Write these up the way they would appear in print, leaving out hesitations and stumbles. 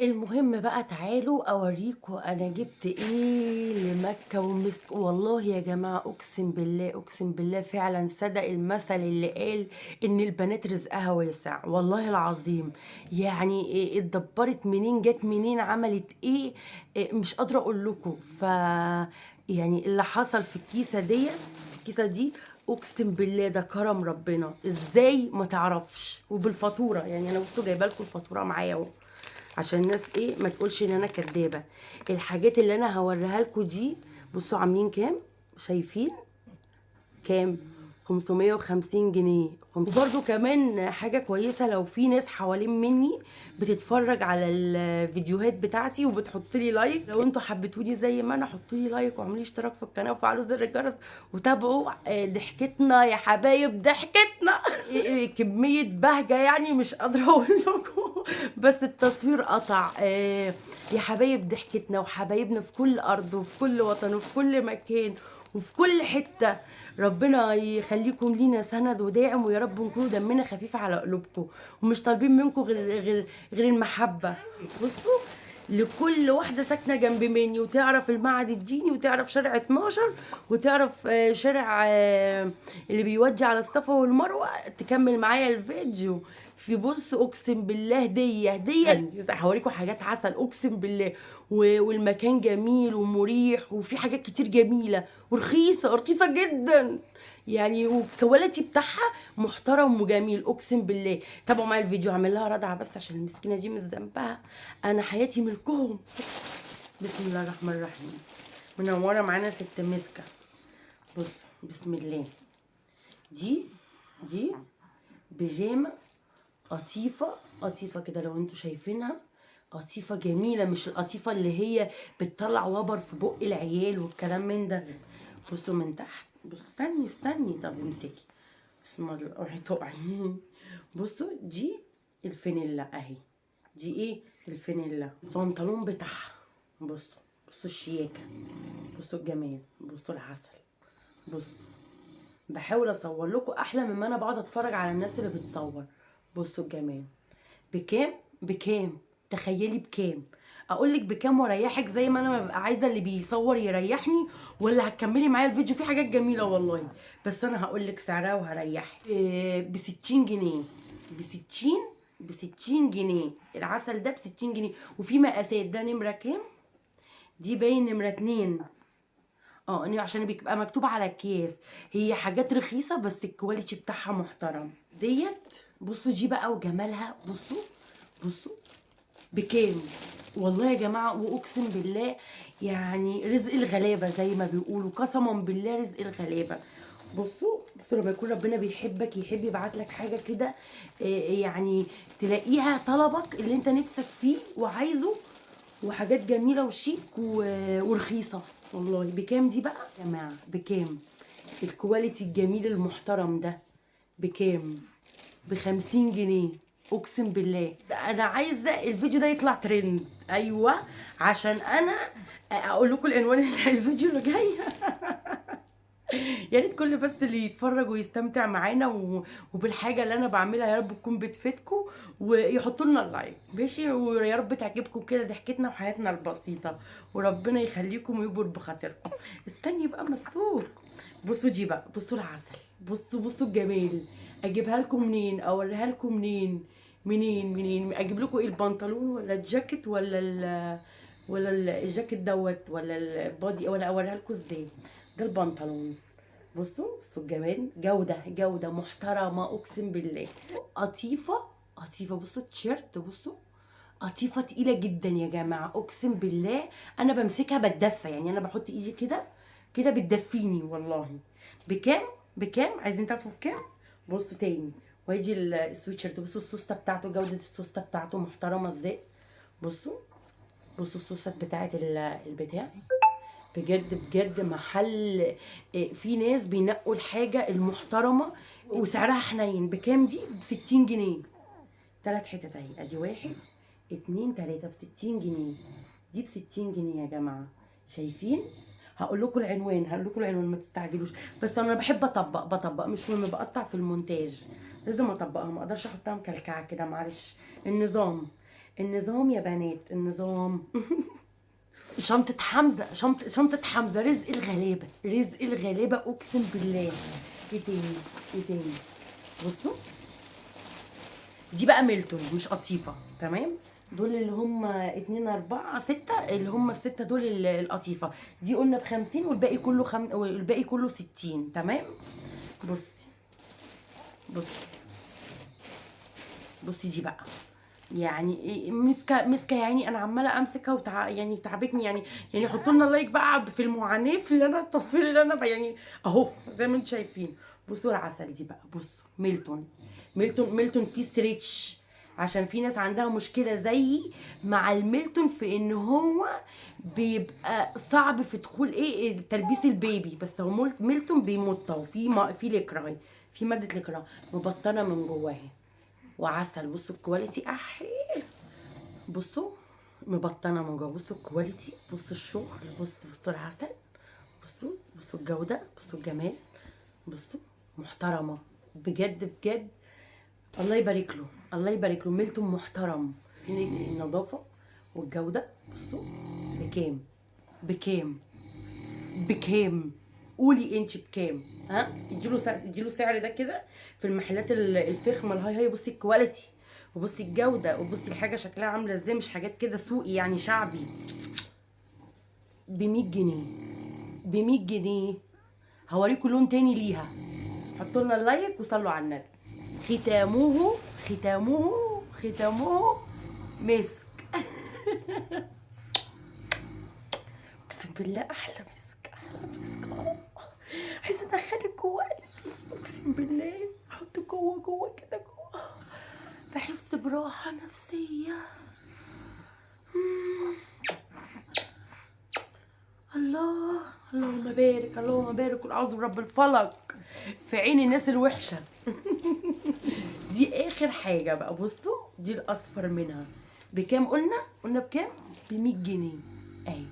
المهم بقى تعالوا اوريكم انا جبت ايه لمكة ومسك. والله يا جماعة اقسم بالله اقسم بالله فعلا صدق المثل اللي قال ان البنات رزقها واسع. والله العظيم يعني إيه اتدبرت منين جت منين عملت ايه, إيه مش قادرة اقول لكم. يعني اللي حصل في الكيسة دي في الكيسة دي اقسم بالله ده كرم ربنا. ازاي ما تعرفش وبالفاتورة. يعني انا بصوا جايبه لكم الفاتورة معايا اهو عشان الناس ايه ما تقولش ان انا كدابه. الحاجات اللي انا هوريها لكم دي بصوا عاملين كام. شايفين كام؟ 550 جنيه. وبرده كمان حاجة كويسة لو في ناس حوالين مني بتتفرج على الفيديوهات بتاعتي وبتحط لي لايك. لو انتوا حبيتوني زي ما انا حطوا لي لايك واعملوا لي اشتراك في القناة وفعلوا زر الجرس وتابعوا ضحكتنا يا حبايب ضحكتنا. كمية بهجة يعني مش قادرة اقول لكم. بس التصوير قطع. يا حبايب ضحكتنا وحبايبنا في كل ارض وفي كل وطن وفي كل مكان وفي كل حتة. ربنا يخليكم لينا سند وداعم ويا رب نكون دمنا خفيف على قلوبكم ومش طالبين منكم غير المحبة. بصوا لكل واحدة ساكنة جنب مني وتعرف المعهد الديني وتعرف شارع 12 وتعرف شارع اللي بيودي على الصفا والمروة تكمل معايا الفيديو. في بص اقسم بالله هديه هوريكم حاجات عسل اقسم بالله. والمكان جميل ومريح وفي حاجات كتير جميله ورخيصه رخيصه جدا يعني. والكواليتي بتاعها محترم وجميل اقسم بالله. تابعوا معايا الفيديو هعمل لها ردعه بس عشان المسكينه دي مش ذنبها. انا حياتي ملكهم. بسم الله الرحمن الرحيم. منوره معانا ست مسكه. بص بسم الله. دي بيجامه قطيفة قطيفة كده لو انتوا شايفينها. قطيفة جميلة مش القطيفة اللي هي بتطلع وبر في بق العيال والكلام من ده. بصوا من تحت. بص استني طب امسكي. بسم الله اوعي تقعي. بصوا دي الفانيلا اهي. دي ايه الفانيلا البنطلون بتاعها. بصوا الشياكة. بصوا الجمال. بصوا العسل. بصوا بحاول اصور لكم احلى مما انا بقعد اتفرج على الناس اللي بتصور. بصوا الجمال. بكام تخيلي بكام. اقول لك بكام واريحك زي ما انا ببقى عايزه اللي بيصور يريحني ولا هتكملي معايا الفيديو في حاجات جميله والله. بس انا هقول لك سعرها وهريحك. ب 60 جنيه. ب 60 جنيه العسل ده ب 60 جنيه. وفي مقاسات. ده نمره كام؟ دي باين نمره 2. عشان بيبقى مكتوب على الكيس. هي حاجات رخيصه بس الكواليتي بتاعها محترم. بصوا دي بقى وجمالها. بصوا بكام. والله يا جماعه واقسم بالله يعني رزق الغلابه زي ما بيقولوا. قسما بالله رزق الغلابه. بصوا لما يكون ربنا بيحبك يحب يبعت لك حاجه كده. يعني تلاقيها طلبك اللي انت نفسك فيه وعايزه. وحاجات جميله وشيك ورخيصه. والله بكام دي بقى يا جماعه بكام؟ الكواليتي الجميل المحترم ده بكام؟ ب50 جنيه. اقسم بالله ده انا عايزه الفيديو ده يطلع ترند. ايوه عشان انا اقول لكم العنوان الفيديو اللي جاي. يا ريت كل بس اللي يتفرج ويستمتع معانا وبالحاجه اللي انا بعملها يا رب تكون بتفيدكم ويحطوا لنا اللايك ماشي. ويا رب تعجبكم كده ضحكتنا وحياتنا البسيطه وربنا يخليكم ويكبر بخاطركم. استني بقى مسوق. بصوا دي بقى. بصوا العسل. بصوا الجمال. اجيبها لكم منين اوريها لكم منين اجيب لكم ايه البنطلون ولا الجاكيت ولا الجاكيت دوت ولا البادي ولا اوريها لكم ازاي. ده البنطلون. بصوا الجمال. جودة محترمة اقسم بالله. قطيفة. بصوا التيشيرت. بصوا قطيفة تقيلة جدا يا جماعة اقسم بالله. انا بمسكها بتدفى يعني انا بحط ايدي كده بتدفيني والله. بكام عايزين تعرفوا بكام؟ بصوا تاني. وهيجي السويتشيرت. بصوا السوسته بتاعته. جودة السوسته بتاعته محترمة ازاي. بصوا السوست بتاعت البتاع. بجد محل. في ناس بينقوا الحاجة المحترمة وسعرها حنين. بكام دي؟ ب60 جنيه. 3 حتت اهي. ادي 1 2 3 ب60 جنيه. دي ب60 جنيه يا جماعة. شايفين؟ هقول لكم العنوان ما تستعجلوش. بس انا بحب بطبق مش مهم بقطع في المونتاج. لازم اطبقها ما اقدرش احطها مكلكعه كده معلش. النظام النظام يا بنات، النظام. شنطة حمزة، شنطة حمزة، رزق الغلابة، رزق الغلابة اقسم بالله. ايه تاني؟ ايه تاني؟ بصوا دي بقى ميلتون مش قطيفة، تمام؟ دول اللي هم 2 4 6، اللي هم الستة دول القطيفة. دي قلنا ب50 والباقي كله والباقي كله 60، تمام؟ بصي بصي بصي دي بقى، يعني ايه، مسكه يعني انا عماله امسكها يعني تعبتني يعني. يعني حطوا لنا لايك بقى في المعاناه في اللي انا التصوير اللي انا يعني اهو زي ما انتم شايفين. بصوا العسل دي بقى، بصوا ميلتون، ميلتون فيه ستريتش، عشان في ناس عندها مشكله زيي مع الميلتون في ان هو بيبقى صعب في دخول ايه تلبيس البيبي. بس هو ميلتون بيمط، وفي لكرة اهي، في ماده لكرة مبطنه من جواها وعسل. بصوا الكواليتي احي، بصوا مبطنه من جوه، بصوا الكواليتي، بصوا الشغل، بصوا العسل، بصوا الجوده، بصوا الجمال، بصوا محترمه بجد بجد. الله يبارك له، الله يبارك له، ميلتون محترم في النظافه والجوده. بصوا بكام؟ بكام؟ بكام؟ قولي انت بكام؟ ها اديله سعر ده كده في المحلات الفخمه الهاي. بصي الكواليتي وبصي الجوده وبصي الحاجه شكلها عامله ازاي، مش حاجات كده سوقي يعني شعبي. ب 100 جنيه، ب 100 جنيه. هوريكم لون تاني ليها، حطوا لنا اللايك وصلوا على النبي. ختامه، ختامه، ختامه مسك. اقسم بالله احلى مسك، احلى مسك. عايزه ادخلك جوه قلبي، اقسم بالله احط جوه كده جوه، بحس براحه نفسيه. الله، اللهم بارك، اللهم بارك، والعوذ برب الفلق في عين الناس الوحشه. دي اخر حاجه بقى، بصوا دي الاصفر منها بكام؟ قلنا بكام؟ ب 100 جنيه اهي.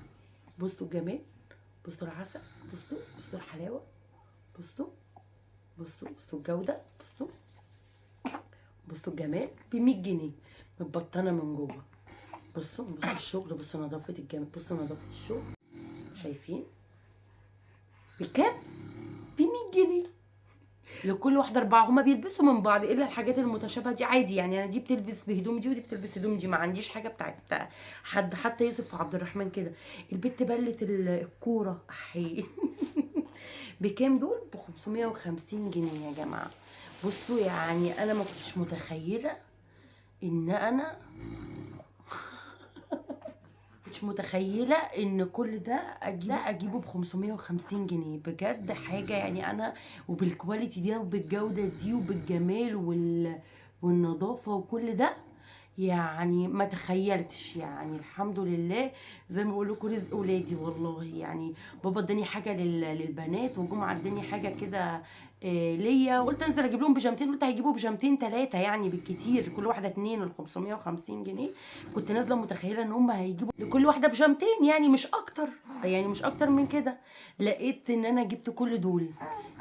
بصوا الجمال، بصوا العسل، بصوا الحلاوه، بصوا الجوده، بصوا الجمال. ب 100 جنيه متبطنه من جوه. بصوا الشغل، بصوا نظافه الجمال، بصوا نظافه الشغل. شايفين بكام؟ ب 100 جنيه لكل واحده 4. هما بيلبسوا من بعض الا الحاجات المتشابهه دي عادي يعني. انا دي بتلبس بهدوم دي ودي بتلبس هدوم دي، ما عنديش حاجه بتاعت حد. حتى يوسف عبد الرحمن كده، البت بلت الكوره احي. بكام دول؟ ب 550 جنيه يا جماعه. بصوا يعني انا ما كنتش متخيله ان انا مش متخيله ان كل ده اجيبه ب 550 جنيه بجد. حاجه يعني انا، وبالكواليتي دي وبالجوده دي وبالجمال والنظافه وكل ده، يعني ما تخيلتش. يعني الحمد لله زي ما بقول لكم رزق ولادي والله. يعني بابا اداني حاجه للبنات، وجمعه اداني حاجه كده ليا، وقلت انزل اجيب لهم بيجامتين. قلت هيجيبوا بيجامتين 3 يعني بالكتير، كل واحده 2 ال 550 جنيه. كنت نازله متخيله ان هم هيجيبوا لكل واحده بيجامتين يعني مش اكتر، يعني مش اكتر من كده. لقيت ان انا جبت كل دول.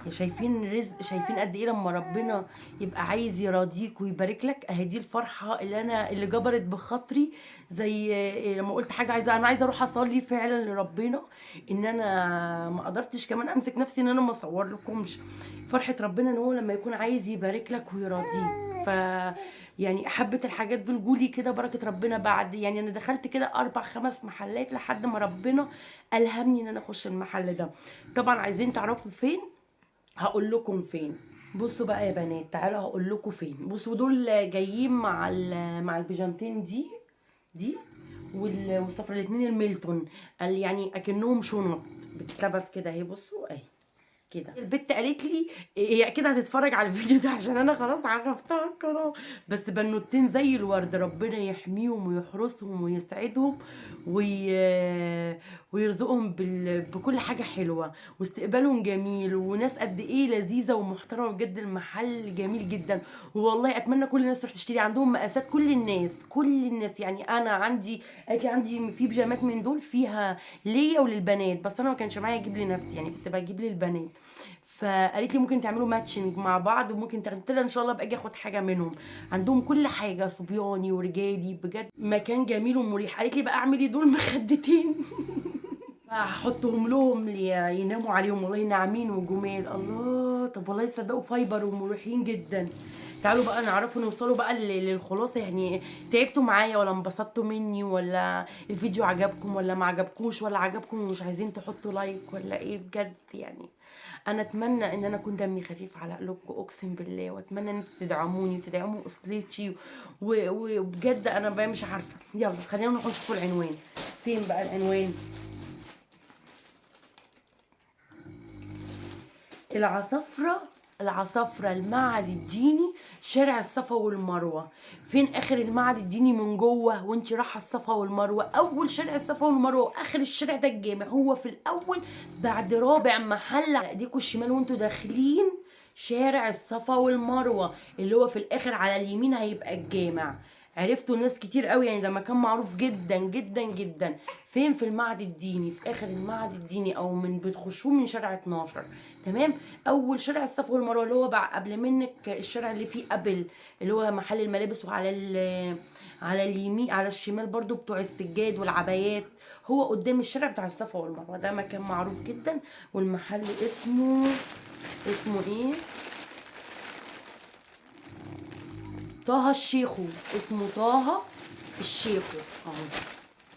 شايفين رزق؟ شايفين قد ايه لما ربنا يبقى عايز يراضيك ويبارك لك؟ اهي دي الفرحه اللي جبرت بخاطري. زي لما قلت حاجه انا عايزه اروح اصلي فعلا لربنا، ان انا ما قدرتش كمان امسك نفسي ان انا ما اصور لكمش فرحه ربنا ان هو لما يكون عايز يبارك لك ويراضيك. ف يعني حبه الحاجات دول جولي كده بركه ربنا بعد. يعني انا دخلت كده 4 5 محلات لحد ما ربنا الهمني ان انا اخش المحل ده. طبعا عايزين تعرفوا فين؟ هقول لكم فين. بصوا بقى يا بنات، تعالوا هقول لكم فين. بصوا دول جايين مع البيجامتين دي والصفر الاتنين الميلتون، قال يعني اكنهم شنط بتتلبس كده اهي. بصوا اهي كده. البت قالت لي هي اكيد هتتفرج على الفيديو ده عشان انا خلاص عرفتها القناه. بس بنوتين زي الورد، ربنا يحميهم ويحرسهم ويسعدهم ويرزقهم بكل حاجه حلوه، واستقبالهم جميل، وناس قد ايه لذيذه ومحترمه بجد. المحل جميل جدا والله. اتمنى كل الناس تروح تشتري، عندهم مقاسات كل الناس يعني. انا عندي، قالت لي عندي في بيجامات من دول فيها ليا وللبنات، بس انا ما كانش معايا اجيب لنفسي يعني، كنت بجيب للبنات. فقالت لي ممكن تعملوا ماتشنج مع بعض وممكن تاخدوا، قلت لها ان شاء الله باجي اخد حاجه منهم. عندهم كل حاجه صبياني ورجالي، بجد مكان جميل ومريح. قالت لي بقى اعملي دول مخدتين هحطهم لهم يناموا عليهم، والله ناعمين وجمال. الله، طب والله يصدقوا فايبر ومريحين جدا. تعالوا بقى نعرفوا نوصلوا بقى للخلاصه. يعني تعبتوا معايا ولا انبسطتوا مني، ولا الفيديو عجبكم ولا ما عجبكوش، ولا عجبكم ومش عايزين تحطوا لايك ولا ايه؟ بجد يعني انا اتمنى ان انا اكون دمي خفيف على قلوبكم اقسم بالله، واتمنى ان انتوا تدعموني وتدعموا اسرتي وبجد انا بقى مش عارفه. يلا خلينا نروح نشوفوا العنوان. فين بقى العنوان؟ العصافرة، العصافرة المعهد الديني، شارع الصفا والمروة. فين اخر المعهد الديني من جوه وانت رايحه الصفا والمروه؟ اول شارع الصفا والمروه، واخر الشارع ده الجامع. هو في الاول بعد رابع محل على ايديكوا الشمال وانتوا داخلين شارع الصفا والمروه، اللي هو في الاخر على اليمين هيبقى الجامع. عرفتوا ناس كتير قوي، يعني ده مكان معروف جدا جدا جدا. فين؟ في المعهد الديني، في اخر المعهد الديني، او من بتخشوه من شارع 12. تمام. اول شارع الصفا والمروه اللي هو بقى قبل منك الشارع اللي فيه قبل، اللي هو محل الملابس، وعلى على اليمين على الشمال برضو بتوع السجاد والعبايات. هو قدام الشارع بتاع الصفا والمروه، ده مكان معروف جدا. والمحل اسمه ايه؟ طه الشيخو. اسمه طه الشيخو اهو.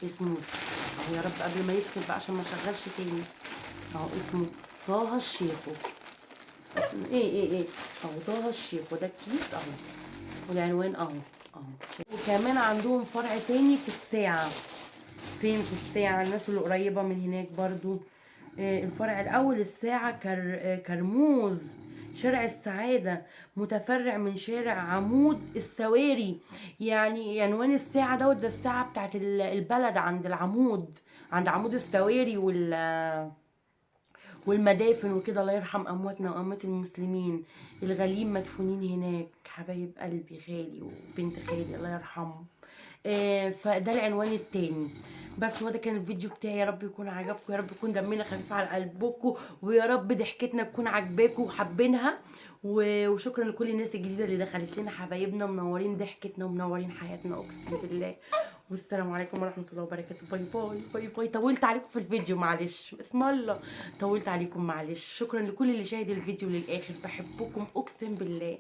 اسمه اهو، يا رب قبل ما يكسب بقى عشان ما شغلش تاني. اهو اسمه طه الشيخو. اسمه ايه اهو طه الشيخو. ده الكيس اهو، والعنوان اهو. اهو. وكمان عندهم فرع تاني في الساعة. فين في الساعة؟ الناس اللي قريبة من هناك برضو. الفرع الأول الساعة كرموز، شارع السعادة، متفرع من شارع عمود السواري. يعني عنوان الساعة ده الساعة بتاعت البلد عند العمود، عند عمود السواري والمدافن وكده. الله يرحم امواتنا واموات المسلمين الغاليين مدفونين هناك، حبايب قلبي خالي وبنت خالي الله يرحمهم. فده العنوان التاني. بس هو ده كان الفيديو بتاعي. يا رب يكون عجبكم، يا رب يكون دمنا خفيف على قلبكم، ويا رب ضحكتنا تكون عجباكم وحابينها. وشكرا لكل الناس الجديده اللي دخلت لنا، حبايبنا منورين ضحكتنا ومنورين حياتنا اقسم بالله. والسلام عليكم ورحمه الله وبركاته. باي باي باي باي. طولت عليكم في الفيديو معلش، اسم الله طولت عليكم معلش. شكرا لكل اللي شاهد الفيديو للاخر، بحبكم اقسم بالله.